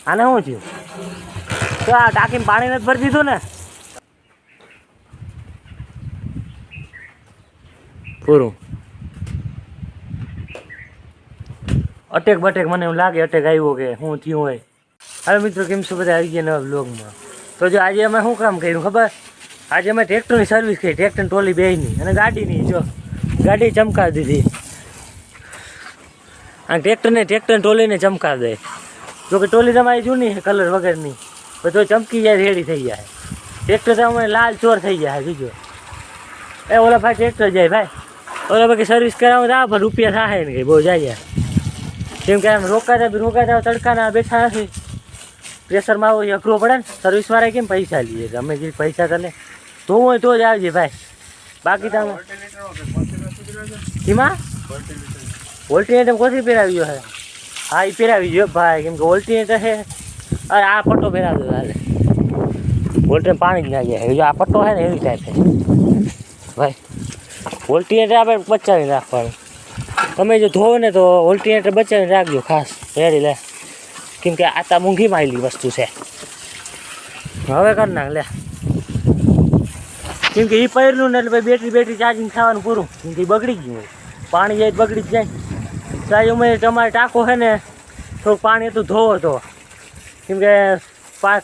આને શું થયું? તો આ ટાંકીમાં પાણી નથી ભરી દીધું ને? પૂરું. અટેક બટેક મને એવું લાગે અટેક આવ્યો કે શું થયું હોય. હવે મિત્રો કેમ છો બધા આવી ગયા નવા બ્લોગમાં. તો જો આજે અમે શું કામ કર્યું ખબર? આજે અમે ટ્રેક્ટરની સર્વિસ કરી, ટ્રેક્ટર ટ્રોલી બેયની અને ગાડીની. જો ગાડી ચમકાવી દીધી અને ટ્રેક્ટર ટ્રોલીને ચમકાવી દે. જો કે ટ્રોલી તમારી જૂની છે કલર વગરની, તો ચમકી જાય રેડી થઈ જાય. ટ્રેક્ટર તો અમે લાલ ચોર થઈ જાય. બીજો એ ઓલા ભાઈ ટ્રેક્ટર જાય ભાઈ, ઓલા ભાઈ સર્વિસ કરાવો તો પણ રૂપિયા થાય ને કંઈ બહુ જાય. કેમ કે આમ રોકાતા તડકાના બેઠા નથી, પ્રેશરમાં આવો એ અઘરો પડે ને. સર્વિસવાળા કેમ પૈસા લઈએ કે અમે જે પૈસા કરે તો હોય તો જ આવજે ભાઈ. બાકી તમે એમાં ઓલ્ટરનેટર કોથી પહેરાવી ગયો છે? હા એ પહેરાવી ગયો ભાઈ, કેમ કે ઓલ્ટરનેટર છે. અરે આ પટ્ટો પહેરાવી દો તારે, ઓલ્ટર પાણી જ ના જાય. જો આ પટ્ટો છે ને એવી ટાઈપ છે ભાઈ. ઓલ્ટરનેટર આપણે બચાવીને રાખવાનું. તમે જો ધોવો ને તો ઓલ્ટરનેટર બચાવીને રાખજો ખાસ રેડી લે, કેમ કે આ તો મોંઘી માયલી વસ્તુ છે. હવે કરી નાખ લે, કેમ કે એ પહેરલું ને એટલે ભાઈ બેટરી ચાર્જિંગ થવાનું પૂરું. કેમ કે બગડી ગયું હોય, પાણી જાય બગડી જ જાય. સાહેબ અમે તમારે ટાંકો છે ને થોડુંક પાણી હતું ધોવો તો, કેમ કે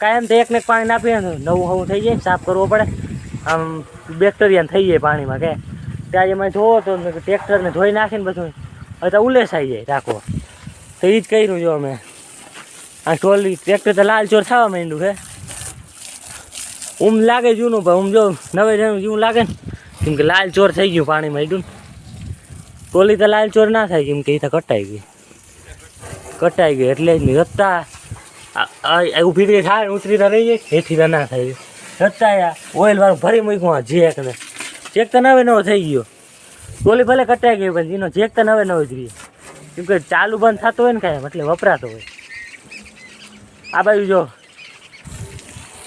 કાયમ તો એકને એક પાણી નાખીએ ને નવું થઈ જાય, સાફ કરવો પડે. આમ બેક્ટેરિયા થઈ જાય પાણીમાં કે ત્યાં અમે ધોવો તો ટ્રેક્ટરને ધોઈ નાખીને બધું હવે તો ઉલેસાઈ જાય ટાંકો. તો એ જ કર્યું જો અમે. આ ટ્રોલી ટ્રેક્ટર તો લાલ ચોર થવા માંડ્યું છે. લાગે જૂનું ભાઈ, જો નવે જેવું લાગે ને, કેમ કે લાલ ચોર થઈ ગયું પાણીમાં માંડ્યું. ટ્રોલી તો લાલ ચોર ના થાય, કેમ કે એ તો કટાઈ ગઈ એટલે જ નહીં. રસ્તા ઊભી રહી થાય ઉતરી તો રહી જાય, હેઠી તો ના થાય. રસ્તા ઓઇલવાળું ભરી મૂક્યું જેકને, ચેક તો નવે નવો થઈ ગયો. ટ્રોલી ભલે કટાઈ ગઈ પણ એનો ચેક તો નવે નવો જ રહીએ, કેમ કે ચાલુ બંધ થતો હોય ને કાંઈ એટલે વપરાતો હોય. આ બાજુ જો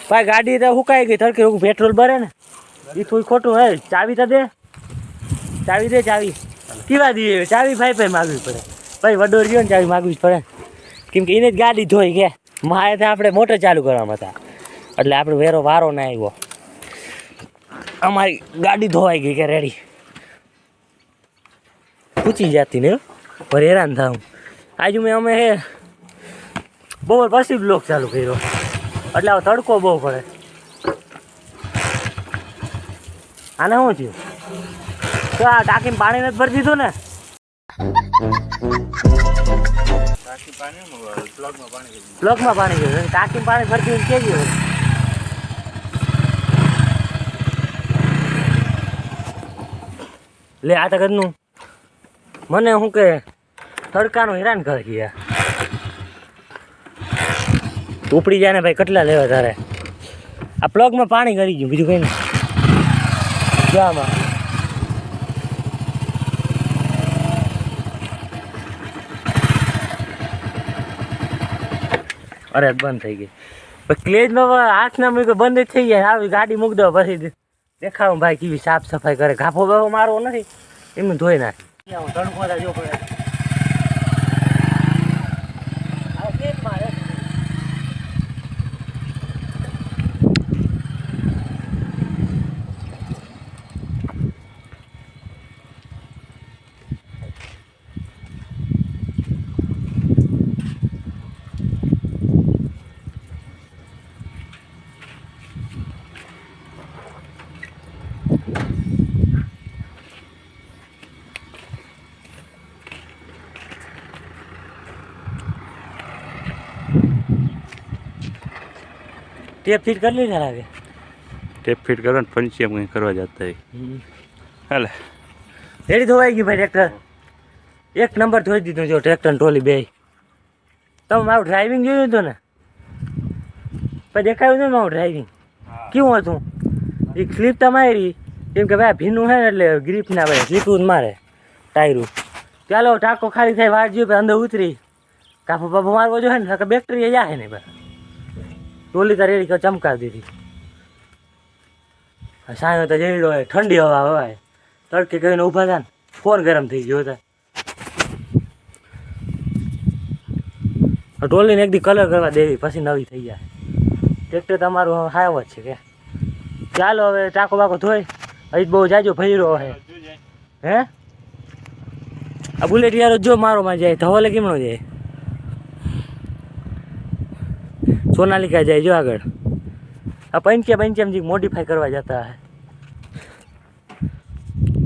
ભાઈ ગાડી તો સુકાઈ ગઈ, તડકે પેટ્રોલ ભરે ને એ થોડું ખોટું હે. ચાવી તો દે ચાવી કેવા દઈએ? ચાવી ભાઈ માગવી પડે ભાઈ, વડો રહ્યો ને ચાવી માગવી જ પડે, કેમ કે એને જ ગાડી ધોઈ ગયા. મારે તો આપણે મોટર ચાલુ કરવામાં હતા એટલે આપણે વારો ના આવ્યો. અમારી ગાડી ધોવાઈ ગઈ કે રેડી પૂછી જતી ને પર હેરાન થાઉં. આજુ અમે હે બપોર પછી બ્લોક ચાલુ કર્યો એટલે હવે તડકો બહુ પડે. આને શું થયું? તો આ ટાંકીમાં પાણી નથી ભરી દીધું ને? પ્લગમાં પાણી ગયું, ટાંકીમાં પાણી ભરી દીધું કે ગયું. લે આ તો ઘરનું મને શું કે તડકાનું હેરાન કરે ગયા. ઉપડી જાય ને ભાઈ, કેટલા લેવા તારે? આ પ્લગમાં પાણી કરી ગયું, બીજું કંઈ નહીં. આમાં અરે બંધ થઈ ગઈ. ક્લેજમાં હાથના મૂકે બંધ જ થઈ જાય. આવી ગાડી મૂકી દો પછી દેખાવું ભાઈ કેવી સાફ સફાઈ કરે. ઘાફો બાફો મારવો નથી, એમનું ધોઈ નાખે. તડકો જો પડે ટેપ ફિટ કરી લીધા લાગે. ટેપ ફિટ કરો ને પંચી એમ કંઈ કરવા જતા હાલે રેડી ધોવાઈ ગયું ભાઈ ટ્રેક્ટર. એક નંબર ધોઈ દીધું જો ટ્રેક્ટર ટ્રોલી બે. તમે મારું ડ્રાઇવિંગ જોયું હતું ને પછી દેખાયું હતું ને મારું ડ્રાઇવિંગ કેવું હતું? એ સ્લીપ તો મારી, કેમ કે ભાઈ ભીનું છે ને એટલે ગ્રીપ ના ભાઈ સ્લીપું જ મારે ટાયરું. ચાલો ટાંકો ખાલી થાય વાટ જોયું અંદર ઉતરી કાફો બાફો મારવો જોઈએ ને, બેક્ટેરિયા જાય ને ભાઈ. ટોલી તો રેડી ચમકાવી દીધી. સાંજે તો જેડો હોય ઠંડી હવા હોય, તડકે કહીને ઊભા હતા ને ફોન ગરમ થઈ ગયો હતા. ટોલીને એક દી કલર કરવા દેવી પછી નવી થઈ જાય. ટ્રેક્ટર તમારું હાવ જ છે કે ચાલો હવે ટાંકો બાકો ધોઈ હજી બહુ જાજો ભર્યો હે. હે આ બુલેટ યાર જો મારો માં જાય ધવલે કેમનો જાય? સોનાલિકા જાય જો આગળ. આ પંચમ મોડિફાઈ કરવા જતા હે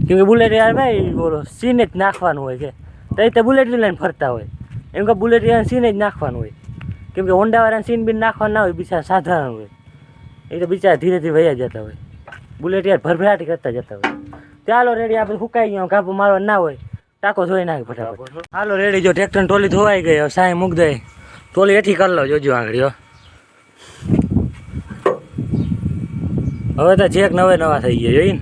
કેમ કે બુલેટ યાર ભાઈ બોલો સીન જ નાખવાનું હોય કે તઈ તે બુલેટ લઈને ફરતા હોય એમ કે બુલેટ યાર સીન જ નાખવાનું હોય કેમ કે હોન્ડાવાળાને સીન બીન નાખવાનું ના હોય બિચારા સાધારણ હોય એ તો બિચારા ધીરે ધીરે વયા જતા હોય બુલેટ યાર ભરભરાટી કરતા જતા હોય. ચાલો રેડી આપણે સુકાઈ ગયો કાપુ મારવા ના હોય ટાંકો ધોઈ નાખે ફટાફટ. હાલો રેડી જો ટ્રેક્ટરની ટોલી ધોવાઈ ગઈ હવે સાંઈ મૂક દે ટોલી હેઠી કરી લો જોજો આગળ હો. હવે તો ચેક નવા થઈ ગયા જોઈને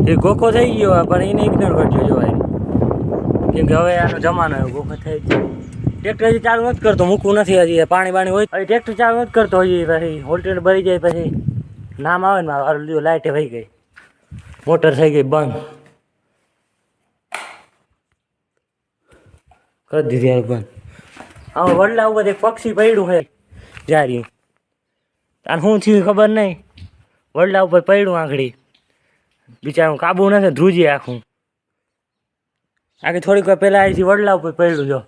એ ગોખો થઈ ગયો પણ એને ઇગ્નોર કરજો જોવાય કેમ કે હવે આનો જમાનો આવ્યો ગોખો થઈ ગયો. ટ્રેક્ટર હજી ચાલુ નથી કરતો મૂકવું નથી હજી પાણી બાણી હોય હજી ટ્રેક્ટર ચાલુ નથી કરતો હજી પછી હોલ્ટેડ ભરી જાય પછી નામ આવે ને મારું લીધું લાઇટે વહી ગઈ મોટર થઈ ગઈ બંધ કરી દીધી યાર બંધ. આમાં વડલા ઉપર એક પક્ષી પડ્યું છે જારી અને શું થયું ખબર નહીં વડલા ઉપર પડ્યું આંગળી બિચારું કાબુ નથી ધ્રુજી આખું આખી થોડીક વાર પહેલાં અહીંથી વડલા ઉપર પડ્યું જો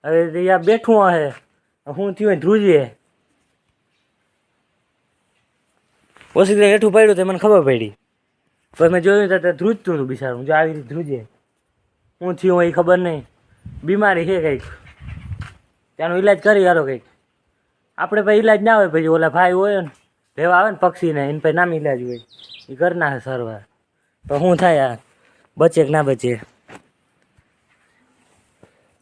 હવે ત્યાં બેઠું હશે શું થયું ધ્રુજીએ ઓછી હેઠું પડ્યું તો મને ખબર પડી પછી મેં જોયું તો ધ્રુજતું હતું બિચારું જો આવી રીતે ધ્રુજે શું થયું હોય એ ખબર નહીં બીમારી છે કંઈક ત્યાંનો ઈલાજ કરી હાલો કંઈક આપણે પછી ઈલાજ ના હોય પછી ઓલા ભાઈ હોય ને લેવા આવે ને પક્ષીને એને પછી નામ ઈલાજ હોય એ કરી નાખે સારવાર તો શું થાય આ બચે કે ના બચે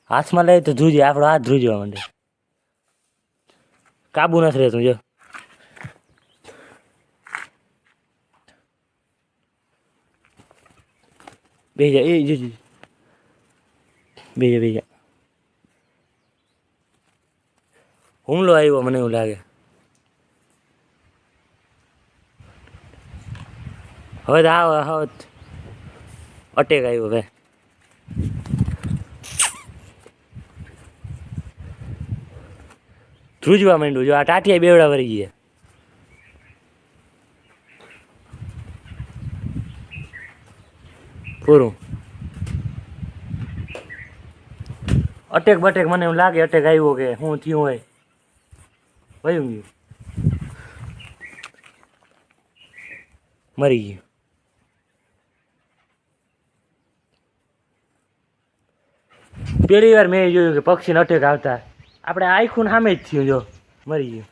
હાથમાં લઈ તો ધ્રુજે આપણો હાથ ધ્રુજવા માંડે કાબુ નથી રહેતું જો બેજા એ જોજો બેજા હુમલો આવ્યો મને એવું લાગે હવે તો આવો અટેક આવ્યો ભાઈ ધ્રુજવા માંડ્યું જો આ ટાટિયા બેવડા વળી ગયા પૂરું અટેક બટેક મને એવું લાગે અટેક આવ્યો કે શું થયું હોય વયું ગયું મરી ગયું પહેલી વાર મેં જોયું કે પક્ષીને અટેક આવતા આપણે આખું સામે જ થયું જો મરી ગયું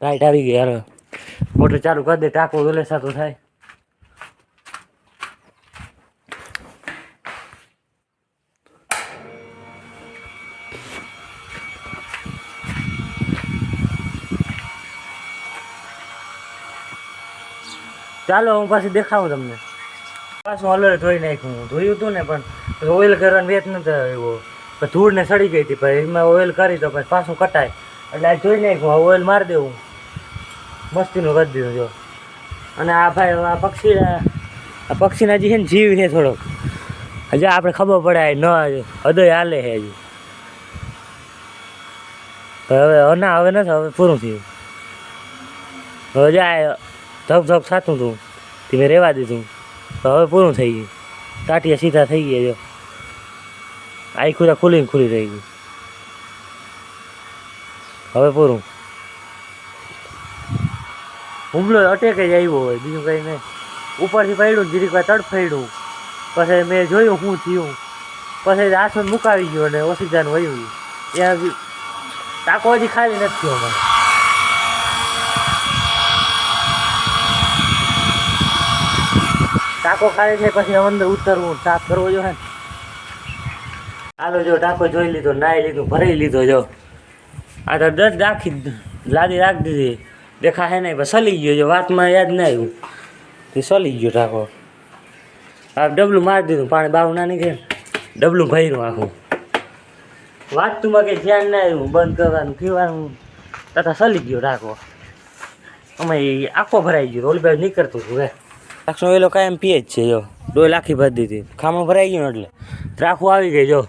લાઈટ આવી ગઈ યાર મોટર ચાલુ કરી દે ટાંકો વેલે સાતો થાય ચાલો હું પાછી દેખાવું તમને પાછું અલર ધોઈ નાખ્યું ધોયું હતું ને પણ ઓઇલ કરવાનું વેત નતો આવ્યો ધૂળ ને સડી ગઈ હતી પછી એમાં ઓઇલ કરી તો પછી પાછું કટાય એટલે આ ધોઈ નાખ્યું ઓઇલ મારી દેવું મસ્તીનું કરી દીધું જો અને આ ભાઈ આ પક્ષીના હજી છે ને જીવ છે થોડોક હજી આપણે ખબર પડે ન હૃદય હાલે છે હજી હવે ના હવે નથી હવે પૂરું થયું હવે જાય ધપ ધપ સાતું હતું તે મેં રહેવા દીધું તો હવે પૂરું થઈ ગયું ટાટિયા સીધા થઈ ગયા જો આખું ખુલ્લી ખુલ્લી થઈ ગઈ હવે પૂરું હુમલો અટેક જ આવ્યો હોય બીજું કંઈ નહીં ઉપરથી પડ્યું જીરીક વાર તડફડ્યું પછી મેં જોયું શું થયું પછી હાથમાં મુકાવી ગયો અને ઓસીજાન વયું ત્યાં ટાંકો હજી ખાલી નથી થયો અમારે ટાંકો ખાલી થાય પછી અંદર ઉતરવું સાફ કરવો જોઈએ ને હાલો જો ટાંકો જોઈ લીધો નાહી લીધું ભરાઈ લીધો જો આ તો દસ લાદી રાખી દીધી દેખાશે નહીં પણ સલી ગયો જો વાતમાં યાદ ના આવ્યું તે સલી ગયો ટાંકો આ ડબલું મારી દીધું પાણી બાવું ના નીકળે ડબલું ભર્યું આખું વાતમાં કંઈ ધ્યાન ના આવ્યું બંધ કરવાનું પીવાનું તથા સલી ગયો ટાંકો અમે આખો ભરાઈ ગયો ઓલી બાજુ નીકળતું હતું દ્રાક્ષનો વેલો કાયમ પીએ જ છે જો ડોલ આખી ભરી દીધી ખામણું ભરાઈ ગયું એટલે દ્રાખું આવી ગઈ જો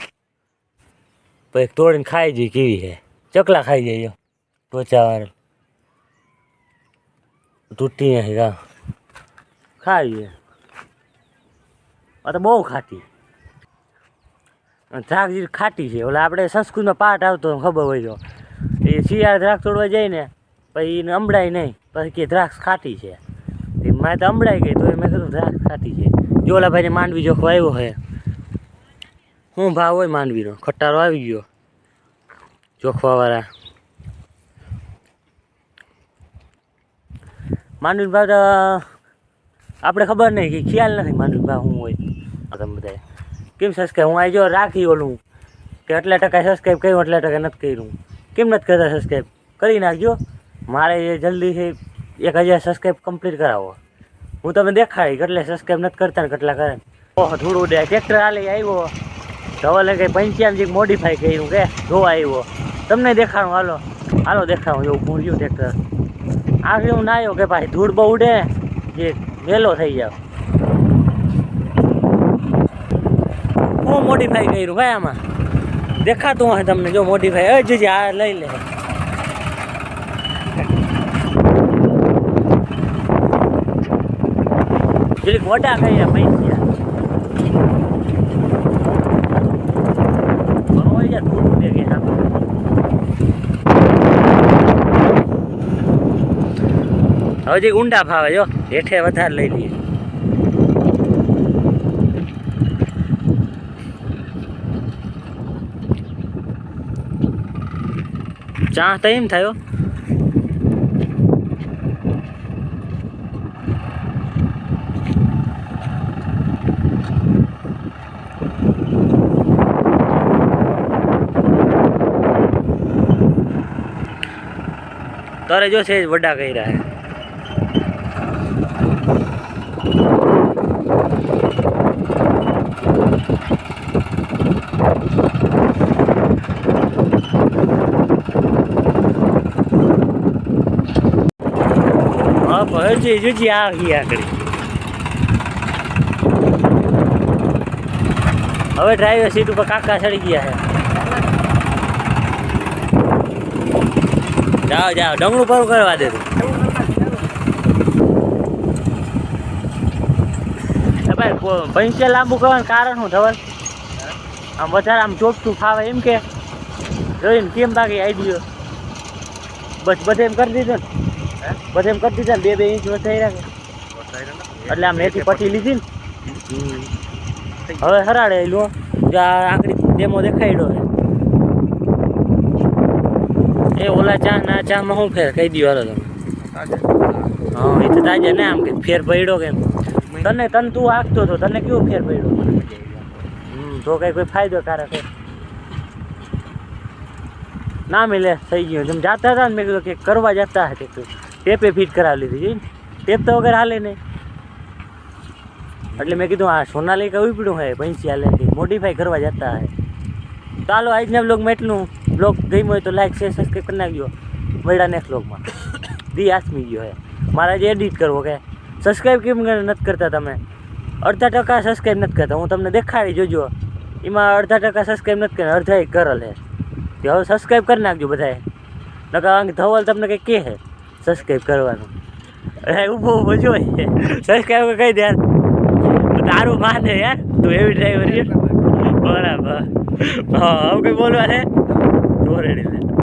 પછી તોડીને ખાઈ જઈ કેવી છે ચકલા ખાઈ જાય જો ત્વચાવાળા તૂટી નથી ગા ખાઈ આ તો બહુ ખાટી દ્રાક્ષ જે ખાટી છે ઓલા આપણે સંસ્કૃતમાં પાઠ આવતો ખબર હોય તો એ શિયાળ દ્રાક્ષ તોડવા જાય ને પછી એને અંબળાય નહીં પછી કે દ્રાક્ષ ખાટી છે મારે તો અંબળાઈ ગઈ તો મેં કીધું દ્રાક્ષ ખાટી છે જો ઓલા ભાઈને માંડવી જોખો આવ્યો છે શું ભાવ હોય માંડવીનો ખટારો આવી ગયો જોખવાવાળા માંડવી ભાવ તો આપણે ખબર નહીં કે ખ્યાલ નથી માંડવી ભાવ શું હોય તમે બધા કેમ સબસ્ક્રાઈબ હું આવી જો રાખી ઓલું કે એટલા ટકા સબસ્ક્રાઈબ કર્યું એટલા ટકા નથી કર્યું કેમ નથી કરતા સબસ્ક્રાઈબ કરી નાખજો મારે એ જલ્દીથી 1000 સબસ્ક્રાઈબ કમ્પ્લીટ કરાવો હું તમને દેખાડી કેટલે સબસ્ક્રાઈબ નથી કરતા ને કેટલા કરે ઓહો થોડું દે ટ્રેક્ટર હાલે આવ્યો ધવલે કંઈ 85 મોડિફાઈ કર્યું કે જોવા આવ્યો તમને દેખાડું હાલો હાલો દેખાડું એવું પૂર્યું ટ્રેક્ટર આખી હું ના આવ્યો કે ભાઈ ધૂળ બહુ ઉડે જે વહેલો થઈ જાવ હું મોડિફાઈ કર્યું ભાઈ આમાં દેખાતું હોય તમને જો મોડિફાઈ જોજે આ લઈ લે જેલી મોટા કર્યા પૈસા હોય જાય થોડું દે કે હવે જે ઊંડા ફાવે જો હેઠે વધારે લઈ લઈએ ચા તો એમ થયો તારે જો છે વડા કર્યા હે હજી જુજી આવી આગળ હવે ડ્રાઈવર સીટ ઉપર કાકા ચડી ગયા છે જાઓ જાઓ ડમણું પૂરું કરવા દે ભાઈ પૈસા લાંબુ કરવાનું કારણ શું ધવલ આમ વધારે આમ ચોટતું ફાવે એમ કે જોઈને કેમ બાકી આઈડિયો બસ બધે એમ કરી દીધો ને બધે એમ કરી દીધા ને 2 ઇંચ વધારી રાખે એટલે આમ નેથી પટી લીધી ને હવે હરાડે લો જો આ આંકડી ડેમો દેખાડ્યો છે એ ઓલા ચા ના ચામાં શું ફેર કહી દો હાલો તમે હા એ તો તાજે ને આમ કે ફેર પડ્યો કેમ તને તું આંકતો હતો તને કેવો ફેર પડ્યો તો કઈ કોઈ ફાયદો કારક ના મિલે થઈ ગયું જેમ જાતા હતા ને મેં કીધું કે કરવા જતા હતા ટેપે ફિટ કરાવી લીધી ટેપ તો વગર હાલે નહીં એટલે મેં કીધું આ સોનાલિકા ઉપડ્યું હોય પૈસી હાલે મોડિફાઈ કરવા જતા હે ચાલો આજના બ્લોગમાં એટલું બ્લોગ ગમ્યો હોય તો લાઈક શેર સબસ્ક્રાઈબ કરી નાખજો મળ્યા નેક્સ્ટ બ્લોગમાં દી આસમી ગયો હે મારે જે એડિટ કરવો કે સબસ્ક્રાઈબ કેમ નથી કરતા તમે 50% સબસ્ક્રાઈબ નથી કરતા હું તમને દેખાડી જોજો એમાં 50% સબસ્ક્રાઈબ નથી કરતા અડધા એક કરેલ હે કે હવે સબસ્ક્રાઈબ કરી નાખજો બધાએ નકા ધવલ તમને કંઈ કહે સબસ્ક્રાઈબ કરવાનું ઊભો ઊભો જોઈએ સબસ્ક્રાઈબ કહી દે યાર તારું માને યાર તું એવી ડ્રાઈવર છે બરાબર હા હવે કંઈ બોલવા છે તો રેડી